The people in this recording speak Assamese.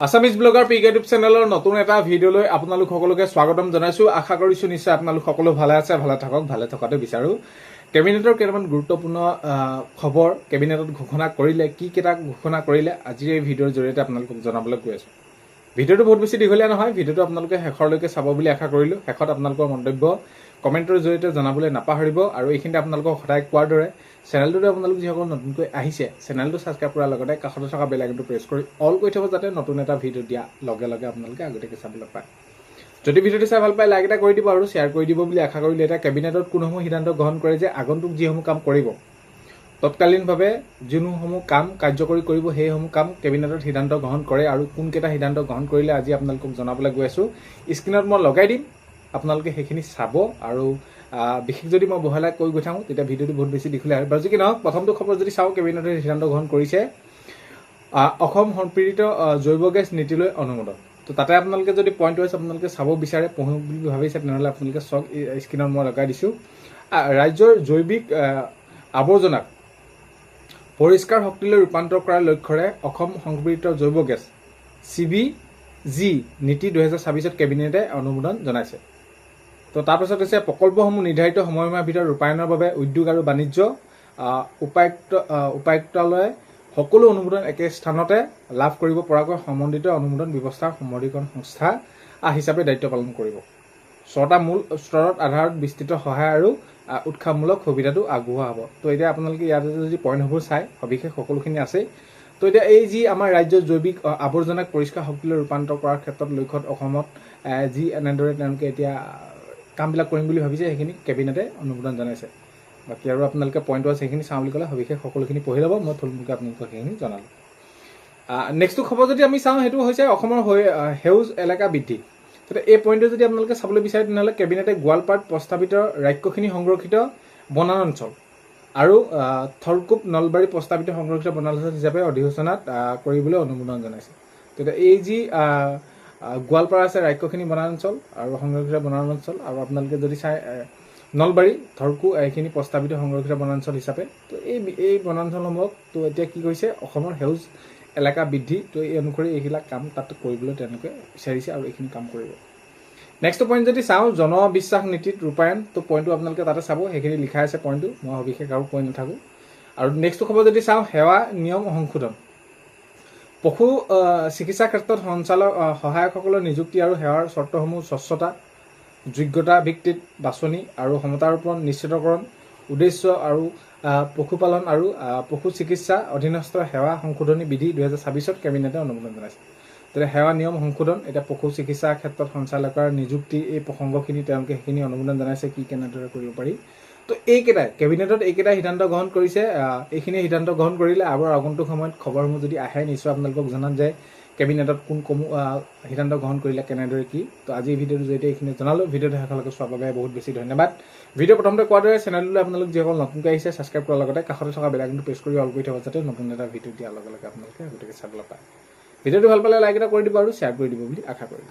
আসামিজ ব্লগাৰ পিক ইউটিউব চেনেলৰ নতুন এটা ভিডিঅ'লৈ আপোনালোক সকলোকে স্বাগতম জনাইছো। আশা কৰিছো নিশ্চয় আপোনালোক সকলো ভালে আছে, ভালে থাকক, ভালে থকাটো বিচাৰো। কেবিনেটৰ কেইটামান গুৰুত্বপূৰ্ণ খবৰ কেবিনেটত ঘোষণা কৰিলে, কি কেইটা ঘোষণা কৰিলে আজিৰ এই ভিডিঅ'ৰ জৰিয়তে আপোনালোকক জনাবলৈ গৈ আছো। ভিডিঅ'টো বহুত বেছি দীঘলীয়া নহয়, ভিডিঅ'টো আপোনালোকে শেষৰলৈকে চাব বুলি আশা কৰিলো। শেষত আপোনালোকৰ মন্তব্য কমেণ্টৰ জৰিয়তে জনাবলৈ নাপাহৰিব। আৰু এইখিনিতে আপোনালোকক সদায় কোৱাৰ দৰে চেনেলটোতে আপোনালোক যিসকল নতুনকৈ আহিছে চেনেলটো ছাবস্ক্ৰাইব কৰাৰ লগতে কাষতে থকা বেল আইকনটো প্ৰেছ কৰি অল কৰি থব, যাতে নতুন এটা ভিডিঅ' দিয়া লগে লগে আপোনালোকে আগতীয়াকৈ চাবলৈ পায়। যদি ভিডিঅ'টো চাই ভাল পায় লাইক এটা কৰি দিব আৰু শ্বেয়াৰ কৰি দিব বুলি আশা কৰিলে। এতিয়া কেবিনেটত কোনসমূহ সিদ্ধান্ত গ্ৰহণ কৰে যে আগন্তুক যিসমূহ কাম কৰিব, তৎকালীনভাৱে যিসমূহ কাম কাৰ্যকৰী কৰিব, সেইসমূহ কাম কেবিনেটত সিদ্ধান্ত গ্ৰহণ কৰে। আৰু কোনকেইটা সিদ্ধান্ত গ্ৰহণ কৰিলে আজি আপোনালোকক জনাবলৈ গৈ আছো। স্ক্ৰীণত মই লগাই দিম, আপোনালোকে সেইখিনি চাব। আৰু বিশেষ যদি মই বহলাই কৈ গৈ থাকোঁ তেতিয়া ভিডিঅ'টো বহুত বেছি দীঘলীয়া হয়। বাৰু যি কি নহওক, প্ৰথমটো খবৰ যদি চাওঁ, কেবিনেটে সিদ্ধান্ত গ্ৰহণ কৰিছে অসম সম্প্ৰীত জৈৱ গেছ নীতিলৈ অনুমোদন। তো তাতে আপোনালোকে যদি পইণ্ট ৱাইজ আপোনালোকে চাব বিচাৰে, পঢ়িম বুলি ভাবিছে, তেনেহ'লে আপোনালোকে চাওক, স্ক্ৰীণত মই লগাই দিছোঁ। ৰাজ্যৰ জৈৱিক আৱৰ্জনাক পৰিষ্কাৰ শক্তিলৈ ৰূপান্তৰ কৰাৰ লক্ষ্যৰে অসম সম্প্ৰীত জৈৱ গেছ CBG নীতি 2026 কেবিনেটে অনুমোদন জনাইছে। তো তাৰপাছত হৈছে প্ৰকল্পসমূহ নিৰ্ধাৰিত সময়সীমাৰ ভিতৰত ৰূপায়ণৰ বাবে উদ্যোগ আৰু বাণিজ্য উপায়ুক্তালয়ে সকলো অনুমোদন একে স্থানতে লাভ কৰিব পৰাকৈ সমন্বিত অনুমোদন ব্যৱস্থাৰ সমৰ্থন সংস্থা হিচাপে দায়িত্ব পালন কৰিব। 6টা মূল স্তৰত আধাৰত বিস্তৃত সহায় আৰু উৎসাহমূলক সুবিধাটো আগবঢ়োৱা হ'ব। তো এতিয়া আপোনালোকে ইয়াতে যদি পইণ্টসমূহ চাই, সবিশেষ সকলোখিনি আছে। তো এতিয়া এই যি আমাৰ ৰাজ্যৰ জৈৱিক আৱৰ্জনাক পৰিষ্কাৰ শক্তিলৈ ৰূপান্তৰ কৰাৰ ক্ষেত্ৰত লক্ষ্যত অসমত যি এনেদৰে তেওঁলোকে এতিয়া কামবিলাক কৰিম বুলি ভাবিছে, সেইখিনি কেবিনেটে অনুমোদন জনাইছে। বাকী আৰু আপোনালোকে পইণ্ট ৱাইজ সেইখিনি চাওঁ বুলি ক'লে সবিশেষ সকলোখিনি পঢ়ি ল'ব, মই থুলমূলকৈ আপোনালোকক সেইখিনি জনালোঁ। নেক্সটটো খবৰ যদি আমি চাওঁ, সেইটো হৈছে অসমৰ সেউজ এলেকা বৃদ্ধি। গতিকে এই পইণ্টটো যদি আপোনালোকে চাবলৈ বিচাৰে, তেনেহ'লে কেবিনেটে গোৱালপাৰাত প্ৰস্তাৱিত ৰাক্ষসিনী সংৰক্ষিত বনাঞ্চল আৰু থলকুপ নলবাৰী প্ৰস্তাৱিত সংৰক্ষিত বনাঞ্চল হিচাপে অধিসূচনাত কৰিবলৈ অনুমোদন জনাইছে। তেতিয়া এই যি গোৱালপাৰা আছে ৰাক্ষসিনী বনাঞ্চল আৰু সংৰক্ষিত বনাঞ্চল, আৰু আপোনালোকে যদি চাই নলবাৰী থৰকু এইখিনি প্ৰস্তাৱিত সংৰক্ষিত বনাঞ্চল হিচাপে। তো এই বনাঞ্চলসমূহক তো এতিয়া কি কৰিছে, অসমৰ সেউজ এলেকা বৃদ্ধি, তো এই অনুসৰি এইবিলাক কাম তাত কৰিবলৈ তেওঁলোকে বিচাৰিছে আৰু এইখিনি কাম কৰিব। নেক্সট পইণ্ট যদি চাওঁ, জনবিশ্বাস নীতিত ৰূপায়ণ। তো পইণ্টটো আপোনালোকে তাতে চাব, সেইখিনি লিখা আছে পইণ্টটো, মই সবিশেষ আৰু কৈ নাথাকোঁ। আৰু নেক্সট খবৰ যদি চাওঁ, সেৱা নিয়ম সংশোধন। পশু চিকিৎসা ক্ষেত্ৰত সহায়কসকলৰ নিযুক্তি আৰু সেৱাৰ চৰ্তসমূহ স্বচ্ছতা, যোগ্যতা ভিত্তিত বাছনি আৰু সমতাৰ ওপৰত নিশ্চিতকৰণ উদ্দেশ্য আৰু পশুপালন আৰু পশু চিকিৎসা অধীনস্থ সেৱা সংশোধনী বিধি 2026 কেবিনেটে অনুমোদন জনাইছে। তেতিয়া সেৱা নিয়ম সংশোধন, এতিয়া পশু চিকিৎসা ক্ষেত্ৰত সঞ্চালকৰ নিযুক্তি, এই প্ৰসংগখিনি তেওঁলোকে সেইখিনি অনুমোদন জনাইছে, কি কেনেদৰে কৰিব পাৰি। তো এইকেইটাই কেবিনেটত এইকেইটা সিদ্ধান্ত গ্ৰহণ কৰিছে। এইখিনি সিদ্ধান্ত গ্ৰহণ কৰিলে আৰু আগন্তুক সময়ত খবৰসমূহ যদি আহে, নিশ্চয় আপোনালোকক জনাম যে কেবিনেটত কোন সিদ্ধান্ত গ্ৰহণ কৰিলে, কেনেদৰে কি। তো আজি ভিডিঅ'টো জৰিয়তে এইখিনি জনালোঁ। ভিডিঅ'টো শেষলৈকে চোৱাৰ বাবে বহুত বেছি ধন্যবাদ। ভিডিঅ' প্ৰথমতে কোৱাৰ দৰে চেনেলটোলৈ আপোনালোক যিসকল নতুনকৈ আহিছে, ছাবস্ক্ৰাইব কৰাৰ লগতে কাষতে থকা বেল আইকনটো প্ৰেছ কৰি অল কৰি থব, যাতে নতুন এটা ভিডিঅ' দিয়াৰ লগে লগে আপোনালোকে আগতীয়াকৈ চাবলৈ পায়। ভিডিঅ'টো ভাল পালে লাইক এটা কৰি দিব আৰু শ্বেয়াৰ কৰি দিব বুলি আশা কৰিলোঁ।